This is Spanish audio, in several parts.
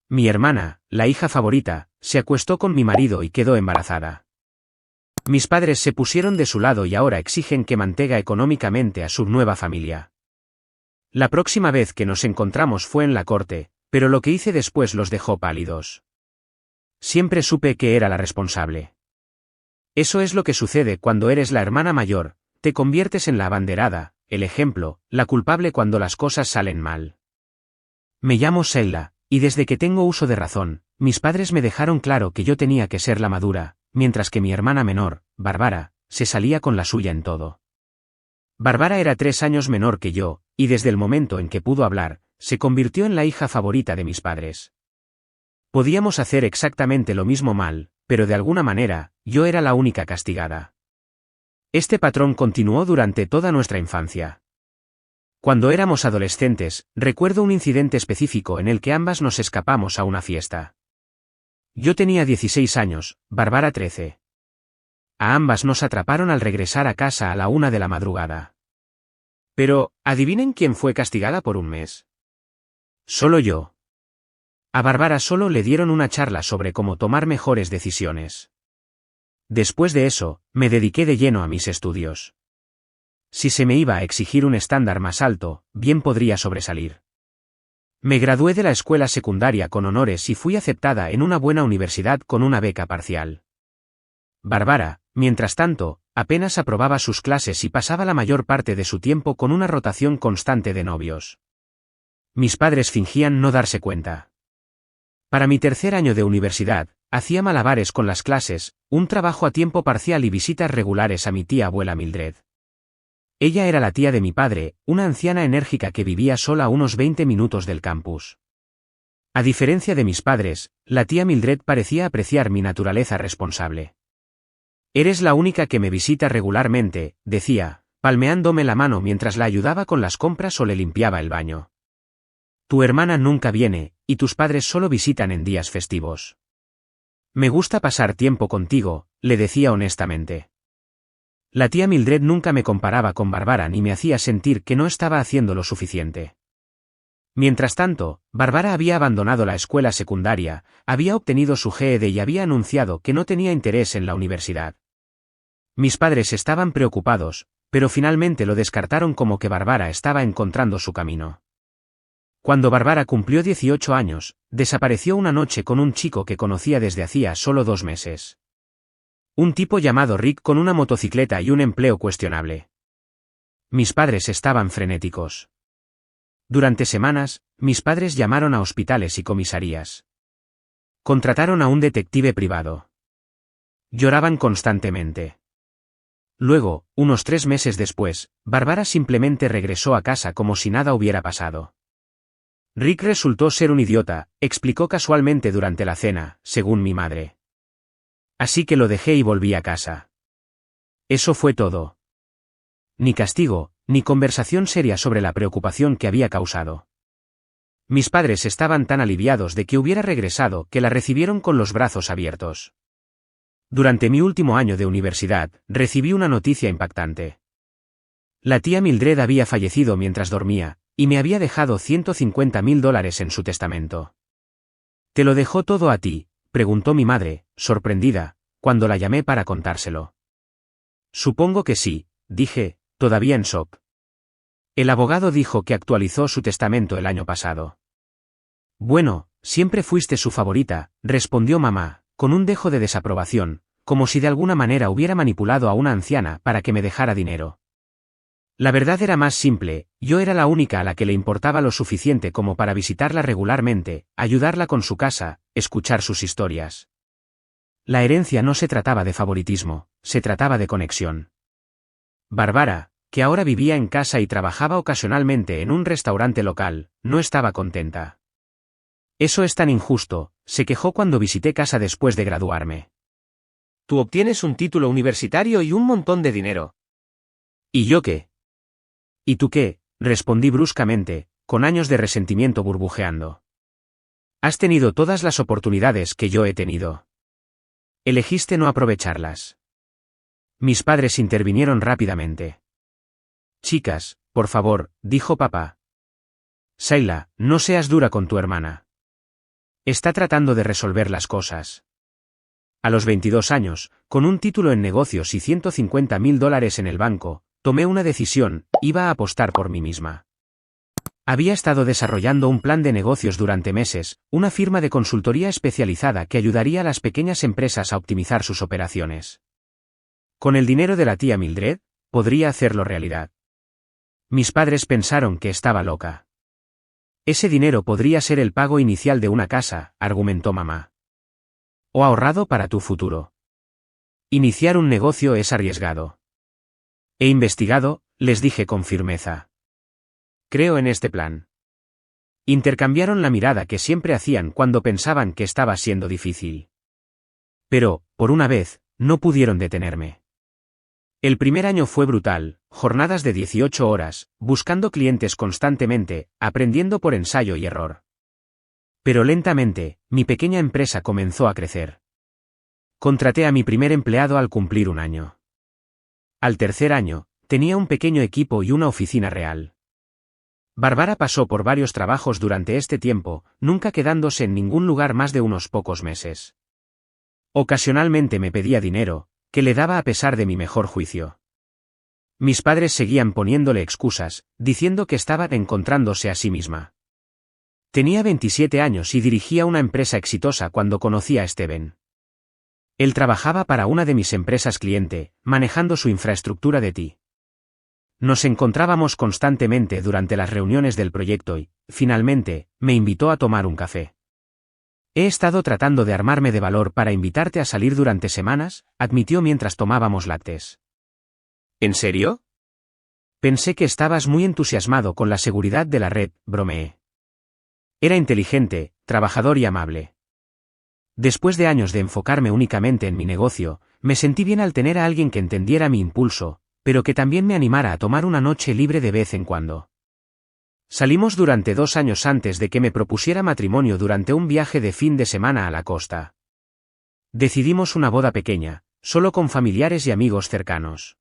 Mi hermana, la hija favorita, se acuestó con mi marido y quedó embarazada. Mis padres se pusieron de su lado y ahora exigen que mantenga económicamente a su nueva familia. La próxima vez que nos encontramos fue en la corte, pero lo que hice después los dejó pálidos. Siempre supe que era la responsable. Eso es lo que sucede cuando eres la hermana mayor, te conviertes en la abanderada, el ejemplo, la culpable cuando las cosas salen mal. Me llamo Sheila, y desde que tengo uso de razón, mis padres me dejaron claro que yo tenía que ser la madura, mientras que mi hermana menor, Bárbara, se salía con la suya en todo. Bárbara era 3 años menor que yo, y desde el momento en que pudo hablar, se convirtió en la hija favorita de mis padres. Podíamos hacer exactamente lo mismo mal, pero de alguna manera, yo era la única castigada. Este patrón continuó durante toda nuestra infancia. Cuando éramos adolescentes, recuerdo un incidente específico en el que ambas nos escapamos a una fiesta. Yo tenía 16 años, Bárbara 13. A ambas nos atraparon al regresar a casa a la 1 de la madrugada. Pero, ¿adivinen quién fue castigada por un mes? Solo yo. A Bárbara solo le dieron una charla sobre cómo tomar mejores decisiones. Después de eso, me dediqué de lleno a mis estudios. Si se me iba a exigir un estándar más alto, bien podría sobresalir. Me gradué de la escuela secundaria con honores y fui aceptada en una buena universidad con una beca parcial. Bárbara, mientras tanto, apenas aprobaba sus clases y pasaba la mayor parte de su tiempo con una rotación constante de novios. Mis padres fingían no darse cuenta. Para mi 3er año de universidad, hacía malabares con las clases, un trabajo a tiempo parcial y visitas regulares a mi tía abuela Mildred. Ella era la tía de mi padre, una anciana enérgica que vivía sola a unos 20 minutos del campus. A diferencia de mis padres, la tía Mildred parecía apreciar mi naturaleza responsable. «Eres la única que me visita regularmente», decía, palmeándome la mano mientras la ayudaba con las compras o le limpiaba el baño. «Tu hermana nunca viene, y tus padres solo visitan en días festivos. Me gusta pasar tiempo contigo», le decía honestamente. La tía Mildred nunca me comparaba con Bárbara ni me hacía sentir que no estaba haciendo lo suficiente. Mientras tanto, Bárbara había abandonado la escuela secundaria, había obtenido su GED y había anunciado que no tenía interés en la universidad. Mis padres estaban preocupados, pero finalmente lo descartaron como que Bárbara estaba encontrando su camino. Cuando Bárbara cumplió 18 años, desapareció una noche con un chico que conocía desde hacía solo 2 meses. Un tipo llamado Rick con una motocicleta y un empleo cuestionable. Mis padres estaban frenéticos. Durante semanas, mis padres llamaron a hospitales y comisarías. Contrataron a un detective privado. Lloraban constantemente. Luego, unos 3 meses después, Bárbara simplemente regresó a casa como si nada hubiera pasado. Rick resultó ser un idiota, explicó casualmente durante la cena, según mi madre. Así que lo dejé y volví a casa. Eso fue todo. Ni castigo, ni conversación seria sobre la preocupación que había causado. Mis padres estaban tan aliviados de que hubiera regresado que la recibieron con los brazos abiertos. Durante mi último año de universidad, recibí una noticia impactante. La tía Mildred había fallecido mientras dormía, y me había dejado $150,000 en su testamento. ¿Te lo dejó todo a ti?, preguntó mi madre, sorprendida, cuando la llamé para contárselo. Supongo que sí, dije, todavía en shock. El abogado dijo que actualizó su testamento el año pasado. Bueno, siempre fuiste su favorita, respondió mamá, con un dejo de desaprobación, como si de alguna manera hubiera manipulado a una anciana para que me dejara dinero. La verdad era más simple, yo era la única a la que le importaba lo suficiente como para visitarla regularmente, ayudarla con su casa, escuchar sus historias. La herencia no se trataba de favoritismo, se trataba de conexión. Bárbara, que ahora vivía en casa y trabajaba ocasionalmente en un restaurante local, no estaba contenta. Eso es tan injusto, se quejó cuando visité casa después de graduarme. Tú obtienes un título universitario y un montón de dinero. ¿Y yo qué? ¿Y tú qué?, respondí bruscamente, con años de resentimiento burbujeando. Has tenido todas las oportunidades que yo he tenido. Elegiste no aprovecharlas. Mis padres intervinieron rápidamente. Chicas, por favor, dijo papá. Sheila, no seas dura con tu hermana. Está tratando de resolver las cosas. A los 22 años, con un título en negocios y $150.000 en el banco, tomé una decisión: iba a apostar por mí misma. Había estado desarrollando un plan de negocios durante meses, una firma de consultoría especializada que ayudaría a las pequeñas empresas a optimizar sus operaciones. Con el dinero de la tía Mildred, podría hacerlo realidad. Mis padres pensaron que estaba loca. Ese dinero podría ser el pago inicial de una casa, argumentó mamá. O ahorrado para tu futuro. Iniciar un negocio es arriesgado. He investigado, les dije con firmeza. Creo en este plan. Intercambiaron la mirada que siempre hacían cuando pensaban que estaba siendo difícil. Pero, por una vez, no pudieron detenerme. El primer año fue brutal, jornadas de 18 horas, buscando clientes constantemente, aprendiendo por ensayo y error. Pero lentamente, mi pequeña empresa comenzó a crecer. Contraté a mi primer empleado al cumplir un año. Al tercer año, tenía un pequeño equipo y una oficina real. Bárbara pasó por varios trabajos durante este tiempo, nunca quedándose en ningún lugar más de unos pocos meses. Ocasionalmente me pedía dinero, que le daba a pesar de mi mejor juicio. Mis padres seguían poniéndole excusas, diciendo que estaba encontrándose a sí misma. Tenía 27 años y dirigía una empresa exitosa cuando conocí a Steven. Él trabajaba para una de mis empresas cliente, manejando su infraestructura de TI. Nos encontrábamos constantemente durante las reuniones del proyecto y, finalmente, me invitó a tomar un café. He estado tratando de armarme de valor para invitarte a salir durante semanas, admitió mientras tomábamos lácteos. ¿En serio? Pensé que estabas muy entusiasmado con la seguridad de la red, bromeé. Era inteligente, trabajador y amable. Después de años de enfocarme únicamente en mi negocio, me sentí bien al tener a alguien que entendiera mi impulso, pero que también me animara a tomar una noche libre de vez en cuando. Salimos durante 2 años antes de que me propusiera matrimonio durante un viaje de fin de semana a la costa. Decidimos una boda pequeña, solo con familiares y amigos cercanos.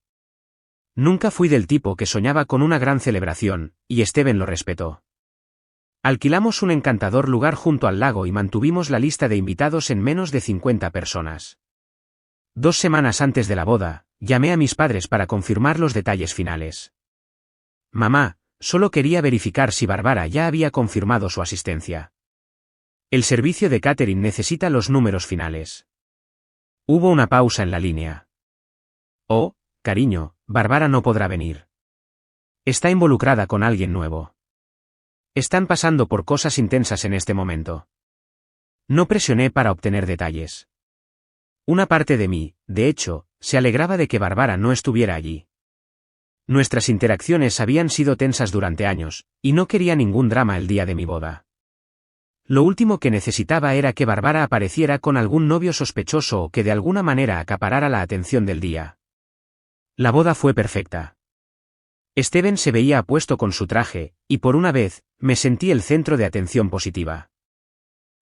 Nunca fui del tipo que soñaba con una gran celebración, y Steven lo respetó. Alquilamos un encantador lugar junto al lago y mantuvimos la lista de invitados en menos de 50 personas. 2 semanas antes de la boda, llamé a mis padres para confirmar los detalles finales. Mamá, solo quería verificar si Bárbara ya había confirmado su asistencia. El servicio de catering necesita los números finales. Hubo una pausa en la línea. Oh, cariño, Bárbara no podrá venir. Está involucrada con alguien nuevo. Están pasando por cosas intensas en este momento. No presioné para obtener detalles. Una parte de mí, de hecho, se alegraba de que Bárbara no estuviera allí. Nuestras interacciones habían sido tensas durante años, y no quería ningún drama el día de mi boda. Lo último que necesitaba era que Bárbara apareciera con algún novio sospechoso o que de alguna manera acaparara la atención del día. La boda fue perfecta. Steven se veía apuesto con su traje, y por una vez, me sentí el centro de atención positiva.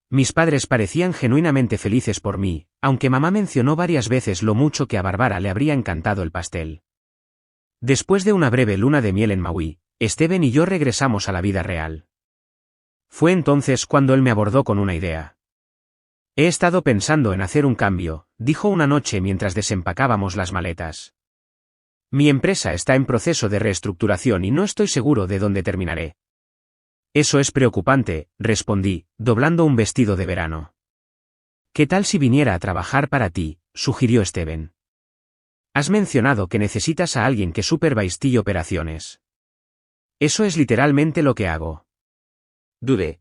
Mis padres parecían genuinamente felices por mí, aunque mamá mencionó varias veces lo mucho que a Bárbara le habría encantado el pastel. Después de una breve luna de miel en Maui, Steven y yo regresamos a la vida real. Fue entonces cuando él me abordó con una idea. He estado pensando en hacer un cambio, dijo una noche mientras desempacábamos las maletas. Mi empresa está en proceso de reestructuración y no estoy seguro de dónde terminaré. Eso es preocupante, respondí, doblando un vestido de verano. ¿Qué tal si viniera a trabajar para ti?, sugirió Steven. Has mencionado que necesitas a alguien que supervise operaciones. Eso es literalmente lo que hago. Dudé.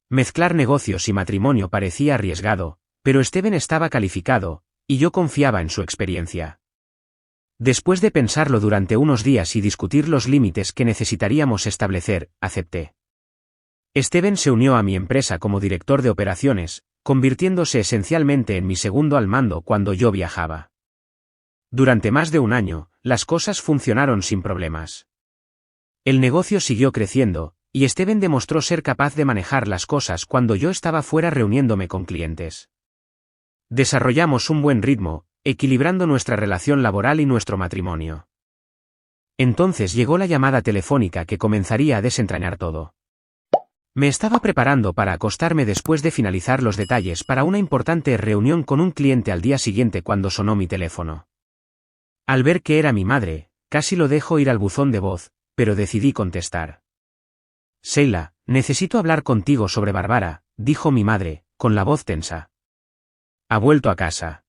Mezclar negocios y matrimonio parecía arriesgado, pero Steven estaba calificado, y yo confiaba en su experiencia. Después de pensarlo durante unos días y discutir los límites que necesitaríamos establecer, acepté. Steven se unió a mi empresa como director de operaciones, convirtiéndose esencialmente en mi segundo al mando cuando yo viajaba. Durante más de un año, las cosas funcionaron sin problemas. El negocio siguió creciendo, y Steven demostró ser capaz de manejar las cosas cuando yo estaba fuera reuniéndome con clientes. Desarrollamos un buen ritmo, equilibrando nuestra relación laboral y nuestro matrimonio. Entonces llegó la llamada telefónica que comenzaría a desentrañar todo. Me estaba preparando para acostarme después de finalizar los detalles para una importante reunión con un cliente al día siguiente cuando sonó mi teléfono. Al ver que era mi madre, casi lo dejo ir al buzón de voz, pero decidí contestar. Sheila, necesito hablar contigo sobre Bárbara, dijo mi madre, con la voz tensa. Ha vuelto a casa.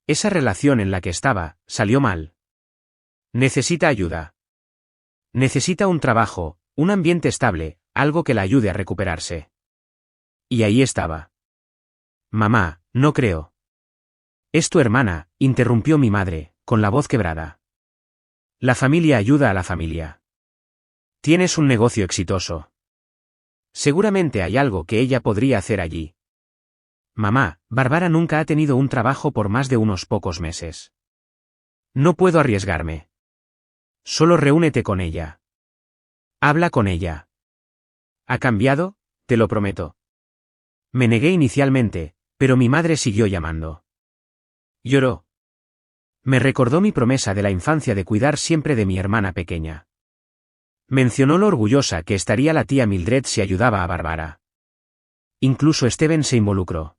Esa relación en la que estaba, salió mal. Necesita ayuda. Necesita un trabajo, un ambiente estable, algo que la ayude a recuperarse. Y ahí estaba. Mamá, no creo. Es tu hermana, interrumpió mi madre, con la voz quebrada. La familia ayuda a la familia. Tienes un negocio exitoso. Seguramente hay algo que ella podría hacer allí. Mamá, Bárbara nunca ha tenido un trabajo por más de unos pocos meses. No puedo arriesgarme. Solo reúnete con ella. Habla con ella. ¿Ha cambiado? Te lo prometo. Me negué inicialmente, pero mi madre siguió llamando. Lloró. Me recordó mi promesa de la infancia de cuidar siempre de mi hermana pequeña. Mencionó lo orgullosa que estaría la tía Mildred si ayudaba a Bárbara. Incluso Steven se involucró.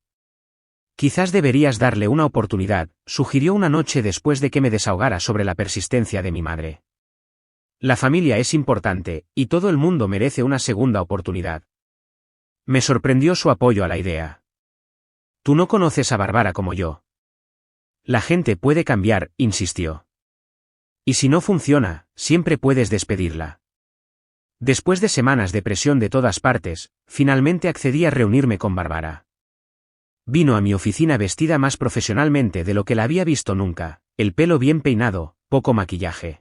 Quizás deberías darle una oportunidad, sugirió una noche después de que me desahogara sobre la persistencia de mi madre. La familia es importante, y todo el mundo merece una segunda oportunidad. Me sorprendió su apoyo a la idea. Tú no conoces a Bárbara como yo. La gente puede cambiar, insistió. Y si no funciona, siempre puedes despedirla. Después de semanas de presión de todas partes, finalmente accedí a reunirme con Bárbara. Vino a mi oficina vestida más profesionalmente de lo que la había visto nunca, el pelo bien peinado, poco maquillaje.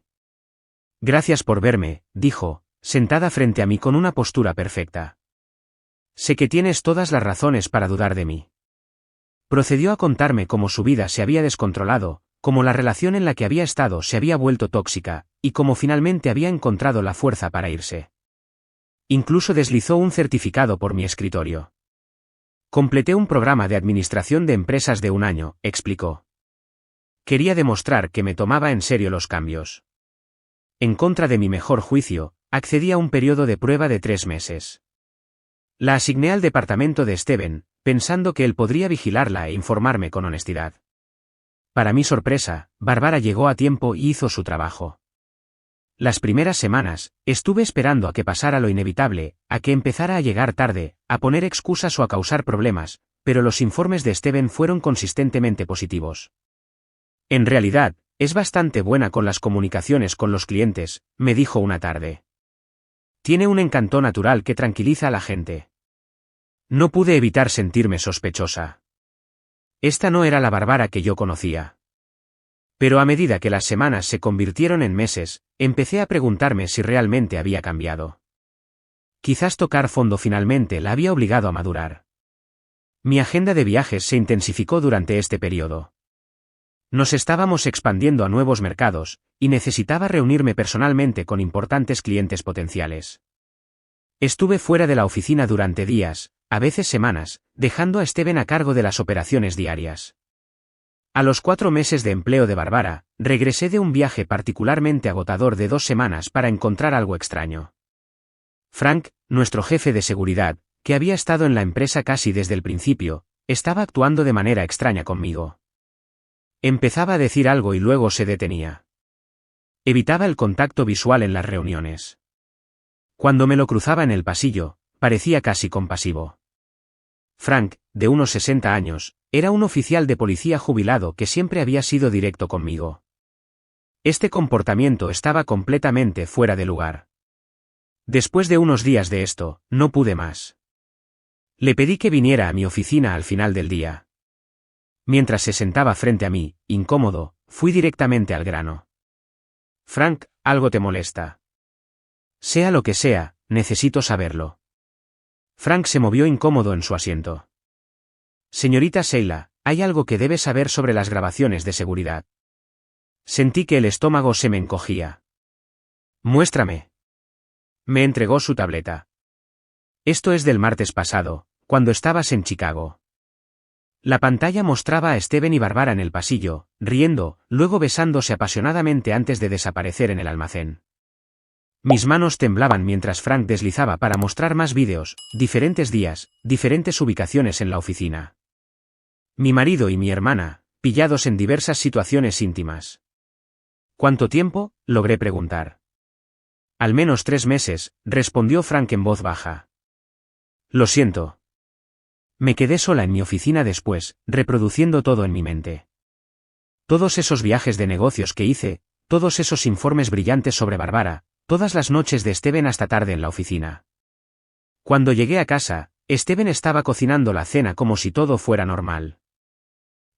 Gracias por verme, dijo, sentada frente a mí con una postura perfecta. Sé que tienes todas las razones para dudar de mí. Procedió a contarme cómo su vida se había descontrolado, cómo la relación en la que había estado se había vuelto tóxica, y cómo finalmente había encontrado la fuerza para irse. Incluso deslizó un certificado por mi escritorio. Completé un programa de administración de empresas de 1 año, explicó. Quería demostrar que me tomaba en serio los cambios. En contra de mi mejor juicio, accedí a un periodo de prueba de 3 meses. La asigné al departamento de Steven, pensando que él podría vigilarla e informarme con honestidad. Para mi sorpresa, Bárbara llegó a tiempo y hizo su trabajo. Las primeras semanas, estuve esperando a que pasara lo inevitable, a que empezara a llegar tarde, a poner excusas o a causar problemas, pero los informes de Steven fueron consistentemente positivos. En realidad, es bastante buena con las comunicaciones con los clientes, me dijo una tarde. Tiene un encanto natural que tranquiliza a la gente. No pude evitar sentirme sospechosa. Esta no era la Bárbara que yo conocía. Pero a medida que las semanas se convirtieron en meses, empecé a preguntarme si realmente había cambiado. Quizás tocar fondo finalmente la había obligado a madurar. Mi agenda de viajes se intensificó durante este periodo. Nos estábamos expandiendo a nuevos mercados, y necesitaba reunirme personalmente con importantes clientes potenciales. Estuve fuera de la oficina durante días, a veces semanas, dejando a Steven a cargo de las operaciones diarias. A los 4 meses de empleo de Bárbara, regresé de un viaje particularmente agotador de 2 semanas para encontrar algo extraño. Frank, nuestro jefe de seguridad, que había estado en la empresa casi desde el principio, estaba actuando de manera extraña conmigo. Empezaba a decir algo y luego se detenía. Evitaba el contacto visual en las reuniones. Cuando me lo cruzaba en el pasillo, parecía casi compasivo. Frank, de unos 60 años, era un oficial de policía jubilado que siempre había sido directo conmigo. Este comportamiento estaba completamente fuera de lugar. Después de unos días de esto, no pude más. Le pedí que viniera a mi oficina al final del día. Mientras se sentaba frente a mí, incómodo, fui directamente al grano. Frank, algo te molesta. Sea lo que sea, necesito saberlo. Frank se movió incómodo en su asiento. Señorita Sheila, hay algo que debe saber sobre las grabaciones de seguridad. Sentí que el estómago se me encogía. Muéstrame. Me entregó su tableta. Esto es del martes pasado, cuando estabas en Chicago. La pantalla mostraba a Steven y Bárbara en el pasillo, riendo, luego besándose apasionadamente antes de desaparecer en el almacén. Mis manos temblaban mientras Frank deslizaba para mostrar más vídeos, diferentes días, diferentes ubicaciones en la oficina. Mi marido y mi hermana, pillados en diversas situaciones íntimas. ¿Cuánto tiempo?, logré preguntar. Al menos 3 meses, respondió Frank en voz baja. Lo siento. Me quedé sola en mi oficina después, reproduciendo todo en mi mente. Todos esos viajes de negocios que hice, todos esos informes brillantes sobre Barbara, todas las noches de Steven hasta tarde en la oficina. Cuando llegué a casa, Steven estaba cocinando la cena como si todo fuera normal.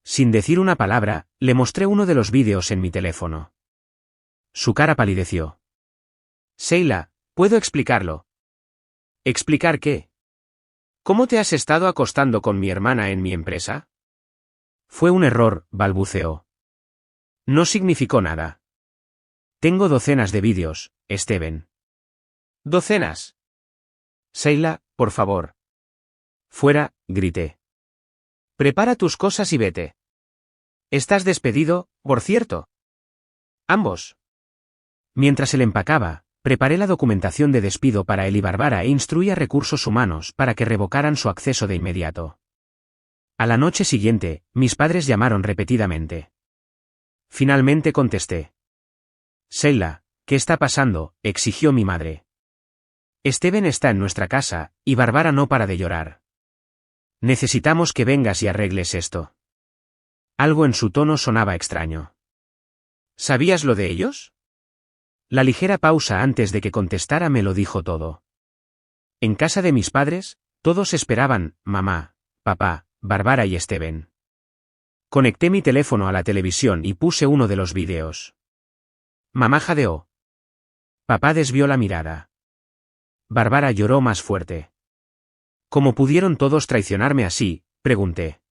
Sin decir una palabra, le mostré uno de los vídeos en mi teléfono. Su cara palideció. Sheila, ¿puedo explicarlo? ¿Explicar qué? ¿Cómo te has estado acostando con mi hermana en mi empresa? Fue un error, balbuceó. No significó nada. Tengo docenas de vídeos, Steven. ¿Docenas? Sheila, por favor. Fuera, grité. Prepara tus cosas y vete. Estás despedido, por cierto. Ambos. Mientras él empacaba, preparé la documentación de despido para él y Barbara e instruí a recursos humanos para que revocaran su acceso de inmediato. A la noche siguiente, mis padres llamaron repetidamente. Finalmente contesté. Sheila, ¿qué está pasando?, exigió mi madre. Steven está en nuestra casa, y Barbara no para de llorar. Necesitamos que vengas y arregles esto. Algo en su tono sonaba extraño. ¿Sabías lo de ellos? La ligera pausa antes de que contestara me lo dijo todo. En casa de mis padres, todos esperaban, mamá, papá, Barbara y Steven. Conecté mi teléfono a la televisión y puse uno de los vídeos. Mamá jadeó. Papá desvió la mirada. Barbara lloró más fuerte. ¿Cómo pudieron todos traicionarme así?, pregunté.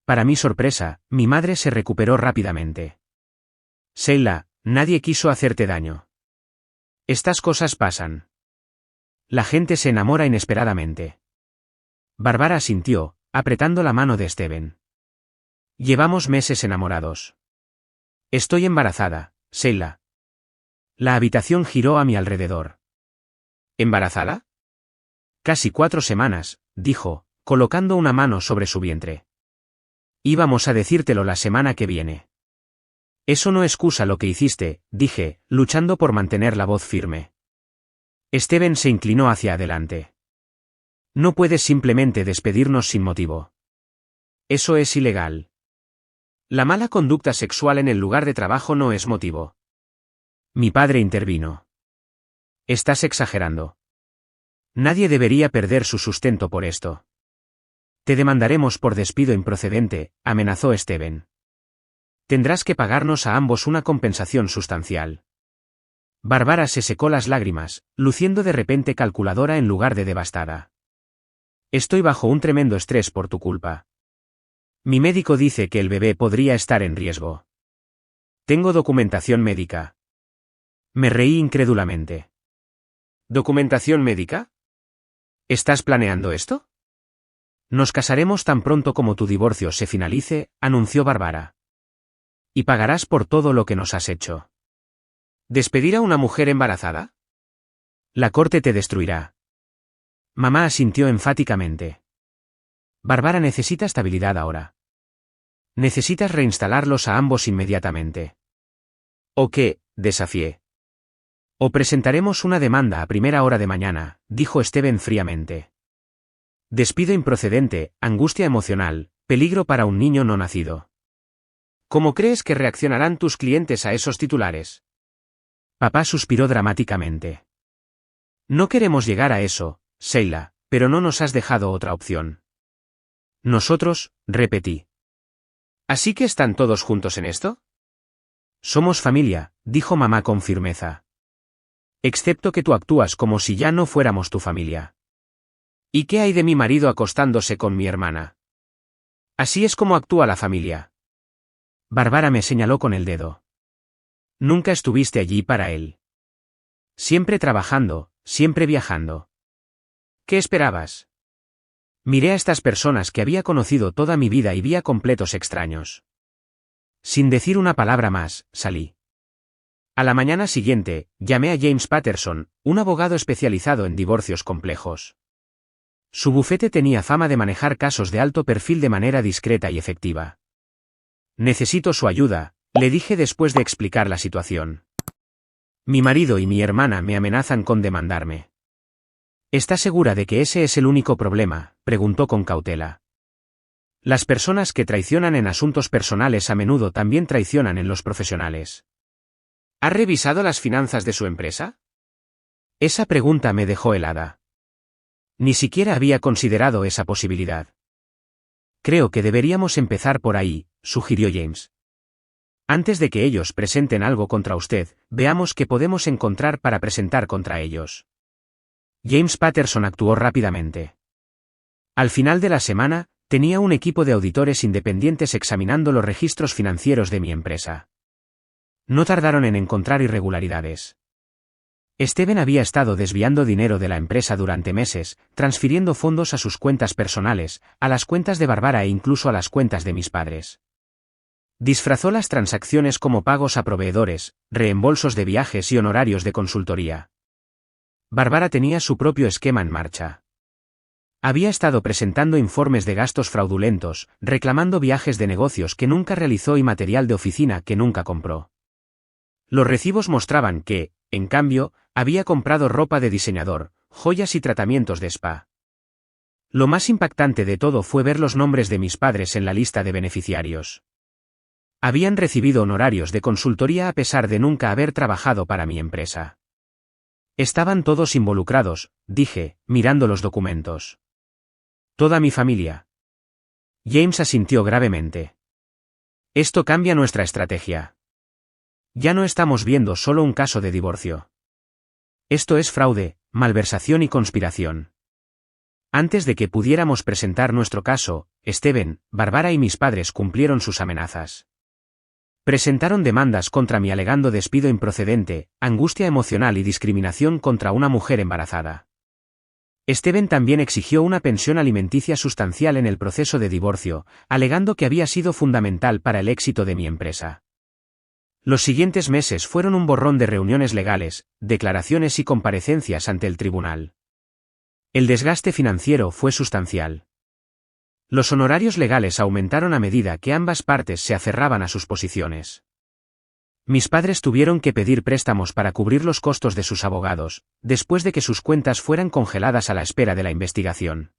Para mi sorpresa, mi madre se recuperó rápidamente. Sheila, nadie quiso hacerte daño. Estas cosas pasan. La gente se enamora inesperadamente. Barbara asintió, apretando la mano de Steven. Llevamos meses enamorados. Estoy embarazada, Sheila. La habitación giró a mi alrededor. ¿Embarazada? Casi 4 semanas, dijo, colocando una mano sobre su vientre. Íbamos a decírtelo la semana que viene. Eso no excusa lo que hiciste, dije, luchando por mantener la voz firme. Steven se inclinó hacia adelante. No puedes simplemente despedirnos sin motivo. Eso es ilegal. La mala conducta sexual en el lugar de trabajo no es motivo. Mi padre intervino. Estás exagerando. Nadie debería perder su sustento por esto. Te demandaremos por despido improcedente, amenazó Steven. Tendrás que pagarnos a ambos una compensación sustancial. Barbara se secó las lágrimas, luciendo de repente calculadora en lugar de devastada. Estoy bajo un tremendo estrés por tu culpa. Mi médico dice que el bebé podría estar en riesgo. Tengo documentación médica. Me reí incrédulamente. ¿Documentación médica? ¿Estás planeando esto? Nos casaremos tan pronto como tu divorcio se finalice, anunció Barbara. Y pagarás por todo lo que nos has hecho. ¿Despedir a una mujer embarazada? La corte te destruirá. Mamá asintió enfáticamente. Barbara necesita estabilidad ahora. Necesitas reinstalarlos a ambos inmediatamente. ¿O qué?, desafié. O presentaremos una demanda a primera hora de mañana, dijo Steven fríamente. Despido improcedente, angustia emocional, peligro para un niño no nacido. ¿Cómo crees que reaccionarán tus clientes a esos titulares? Papá suspiró dramáticamente. No queremos llegar a eso, Sheila, pero no nos has dejado otra opción. Nosotros, repetí. ¿Así que están todos juntos en esto? Somos familia, dijo mamá con firmeza. Excepto que tú actúas como si ya no fuéramos tu familia. ¿Y qué hay de mi marido acostándose con mi hermana? Así es como actúa la familia. Barbara me señaló con el dedo. Nunca estuviste allí para él. Siempre trabajando, siempre viajando. ¿Qué esperabas? Miré a estas personas que había conocido toda mi vida y vi a completos extraños. Sin decir una palabra más, salí. A la mañana siguiente, llamé a James Patterson, un abogado especializado en divorcios complejos. Su bufete tenía fama de manejar casos de alto perfil de manera discreta y efectiva. Necesito su ayuda, le dije después de explicar la situación. Mi marido y mi hermana me amenazan con demandarme. ¿Está segura de que ese es el único problema?, preguntó con cautela. Las personas que traicionan en asuntos personales a menudo también traicionan en los profesionales. ¿Ha revisado las finanzas de su empresa? Esa pregunta me dejó helada. Ni siquiera había considerado esa posibilidad. Creo que deberíamos empezar por ahí, sugirió James. Antes de que ellos presenten algo contra usted, veamos qué podemos encontrar para presentar contra ellos. James Patterson actuó rápidamente. Al final de la semana, tenía un equipo de auditores independientes examinando los registros financieros de mi empresa. No tardaron en encontrar irregularidades. Steven había estado desviando dinero de la empresa durante meses, transfiriendo fondos a sus cuentas personales, a las cuentas de Barbara e incluso a las cuentas de mis padres. Disfrazó las transacciones como pagos a proveedores, reembolsos de viajes y honorarios de consultoría. Barbara tenía su propio esquema en marcha. Había estado presentando informes de gastos fraudulentos, reclamando viajes de negocios que nunca realizó y material de oficina que nunca compró. Los recibos mostraban que, en cambio, había comprado ropa de diseñador, joyas y tratamientos de spa. Lo más impactante de todo fue ver los nombres de mis padres en la lista de beneficiarios. Habían recibido honorarios de consultoría a pesar de nunca haber trabajado para mi empresa. Estaban todos involucrados, dije, mirando los documentos. Toda mi familia. James asintió gravemente. Esto cambia nuestra estrategia. Ya no estamos viendo solo un caso de divorcio. Esto es fraude, malversación y conspiración. Antes de que pudiéramos presentar nuestro caso, Steven, Barbara y mis padres cumplieron sus amenazas. Presentaron demandas contra mí alegando despido improcedente, angustia emocional y discriminación contra una mujer embarazada. Steven también exigió una pensión alimenticia sustancial en el proceso de divorcio, alegando que había sido fundamental para el éxito de mi empresa. Los siguientes meses fueron un borrón de reuniones legales, declaraciones y comparecencias ante el tribunal. El desgaste financiero fue sustancial. Los honorarios legales aumentaron a medida que ambas partes se aferraban a sus posiciones. Mis padres tuvieron que pedir préstamos para cubrir los costos de sus abogados, después de que sus cuentas fueran congeladas a la espera de la investigación.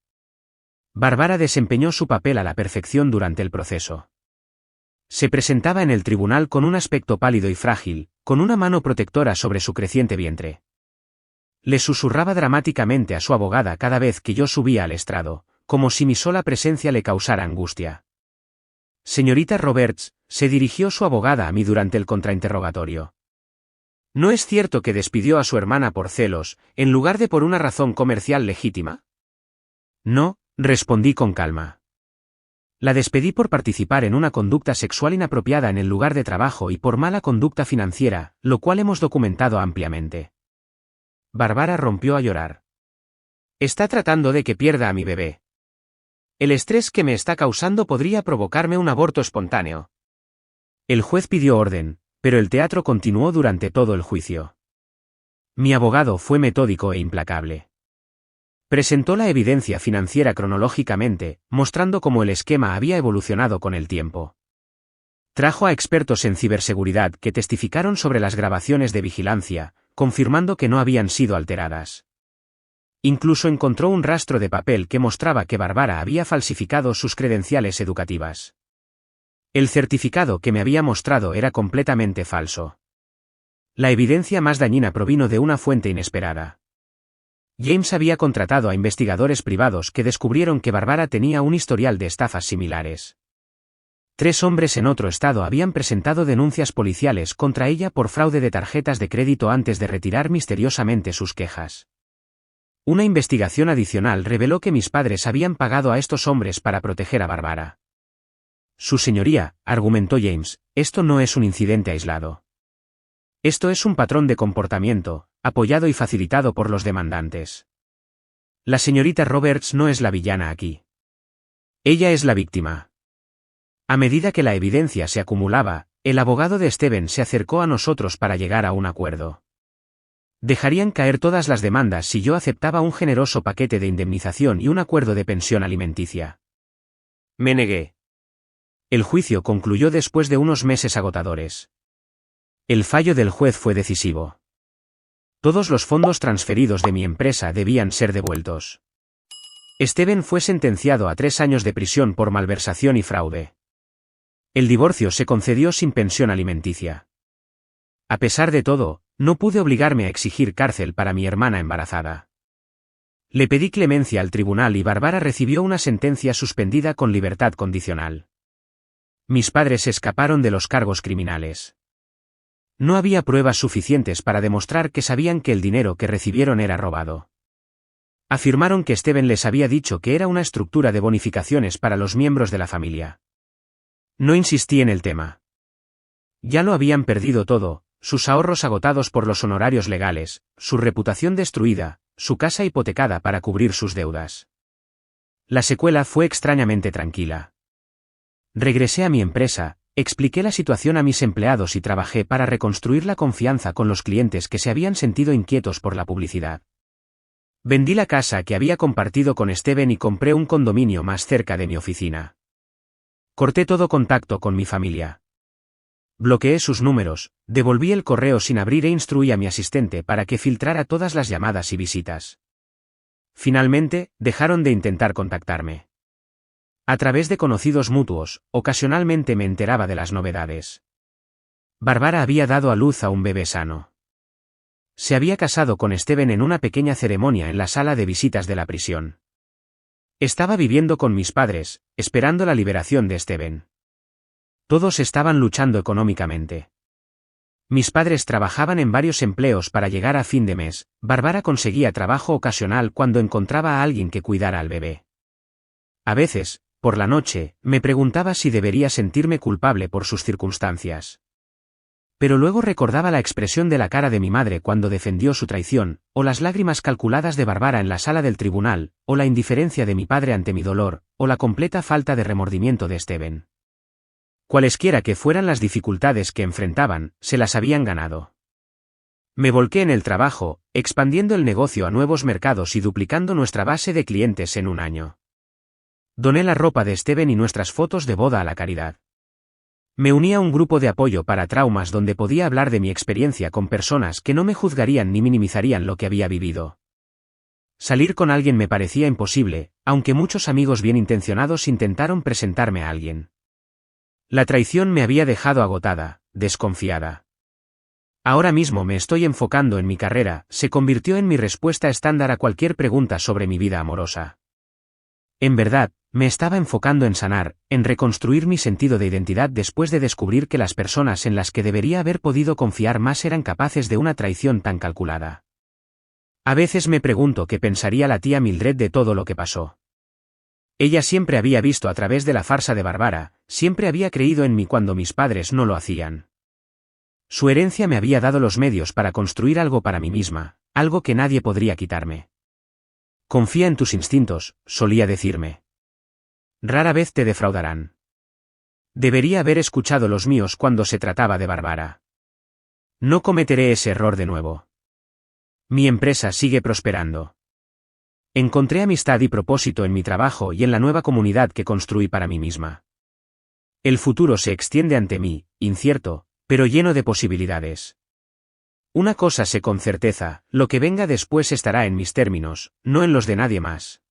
Barbara desempeñó su papel a la perfección durante el proceso. Se presentaba en el tribunal con un aspecto pálido y frágil, con una mano protectora sobre su creciente vientre. Le susurraba dramáticamente a su abogada cada vez que yo subía al estrado, como si mi sola presencia le causara angustia. Señorita Roberts, se dirigió su abogada a mí durante el contrainterrogatorio. ¿No es cierto que despidió a su hermana por celos, en lugar de por una razón comercial legítima? No, respondí con calma. La despedí por participar en una conducta sexual inapropiada en el lugar de trabajo y por mala conducta financiera, lo cual hemos documentado ampliamente. Barbara rompió a llorar. Está tratando de que pierda a mi bebé. El estrés que me está causando podría provocarme un aborto espontáneo. El juez pidió orden, pero el teatro continuó durante todo el juicio. Mi abogado fue metódico e implacable. Presentó la evidencia financiera cronológicamente, mostrando cómo el esquema había evolucionado con el tiempo. Trajo a expertos en ciberseguridad que testificaron sobre las grabaciones de vigilancia, confirmando que no habían sido alteradas. Incluso encontró un rastro de papel que mostraba que Barbara había falsificado sus credenciales educativas. El certificado que me había mostrado era completamente falso. La evidencia más dañina provino de una fuente inesperada. James había contratado a investigadores privados que descubrieron que Barbara tenía un historial de estafas similares. 3 hombres en otro estado habían presentado denuncias policiales contra ella por fraude de tarjetas de crédito antes de retirar misteriosamente sus quejas. Una investigación adicional reveló que mis padres habían pagado a estos hombres para proteger a Barbara. Su señoría, argumentó James, esto no es un incidente aislado. Esto es un patrón de comportamiento, apoyado y facilitado por los demandantes. La señorita Roberts no es la villana aquí. Ella es la víctima. A medida que la evidencia se acumulaba, El abogado de Steven se acercó a nosotros para llegar a un acuerdo. Dejarían caer todas las demandas si yo aceptaba un generoso paquete de indemnización y un acuerdo de pensión alimenticia. Me negué. El juicio concluyó después de unos meses agotadores. El fallo del juez fue decisivo. Todos los fondos transferidos de mi empresa debían ser devueltos. Steven fue sentenciado a 3 años de prisión por malversación y fraude. El divorcio se concedió sin pensión alimenticia. A pesar de todo, no pude obligarme a exigir cárcel para mi hermana embarazada. Le pedí clemencia al tribunal y Bárbara recibió una sentencia suspendida con libertad condicional. Mis padres escaparon de los cargos criminales. No había pruebas suficientes para demostrar que sabían que el dinero que recibieron era robado. Afirmaron que Steven les había dicho que era una estructura de bonificaciones para los miembros de la familia. No insistí en el tema. Ya lo habían perdido todo, sus ahorros agotados por los honorarios legales, su reputación destruida, su casa hipotecada para cubrir sus deudas. La secuela fue extrañamente tranquila. Regresé a mi empresa, expliqué la situación a mis empleados y trabajé para reconstruir la confianza con los clientes que se habían sentido inquietos por la publicidad. Vendí la casa que había compartido con Steven y compré un condominio más cerca de mi oficina. Corté todo contacto con mi familia. Bloqueé sus números, devolví el correo sin abrir e instruí a mi asistente para que filtrara todas las llamadas y visitas. Finalmente, dejaron de intentar contactarme. A través de conocidos mutuos, ocasionalmente me enteraba de las novedades. Bárbara había dado a luz a un bebé sano. Se había casado con Steven en una pequeña ceremonia en la sala de visitas de la prisión. Estaba viviendo con mis padres, esperando la liberación de Steven. Todos estaban luchando económicamente. Mis padres trabajaban en varios empleos para llegar a fin de mes. Bárbara conseguía trabajo ocasional cuando encontraba a alguien que cuidara al bebé. A veces, por la noche, me preguntaba si debería sentirme culpable por sus circunstancias. Pero luego recordaba la expresión de la cara de mi madre cuando defendió su traición, o las lágrimas calculadas de Bárbara en la sala del tribunal, o la indiferencia de mi padre ante mi dolor, o la completa falta de remordimiento de Steven. Cualesquiera que fueran las dificultades que enfrentaban, se las habían ganado. Me volqué en el trabajo, expandiendo el negocio a nuevos mercados y duplicando nuestra base de clientes en un año. Doné la ropa de Steven y nuestras fotos de boda a la caridad. Me uní a un grupo de apoyo para traumas donde podía hablar de mi experiencia con personas que no me juzgarían ni minimizarían lo que había vivido. Salir con alguien me parecía imposible, aunque muchos amigos bien intencionados intentaron presentarme a alguien. La traición me había dejado agotada, desconfiada. Ahora mismo me estoy enfocando en mi carrera, se convirtió en mi respuesta estándar a cualquier pregunta sobre mi vida amorosa. En verdad, me estaba enfocando en sanar, en reconstruir mi sentido de identidad después de descubrir que las personas en las que debería haber podido confiar más eran capaces de una traición tan calculada. A veces me pregunto qué pensaría la tía Mildred de todo lo que pasó. Ella siempre había visto a través de la farsa de Bárbara, siempre había creído en mí cuando mis padres no lo hacían. Su herencia me había dado los medios para construir algo para mí misma, algo que nadie podría quitarme. Confía en tus instintos, solía decirme. Rara vez te defraudarán. Debería haber escuchado los míos cuando se trataba de Bárbara. No cometeré ese error de nuevo. Mi empresa sigue prosperando. Encontré amistad y propósito en mi trabajo y en la nueva comunidad que construí para mí misma. El futuro se extiende ante mí, incierto, pero lleno de posibilidades. Una cosa sé con certeza, lo que venga después estará en mis términos, no en los de nadie más.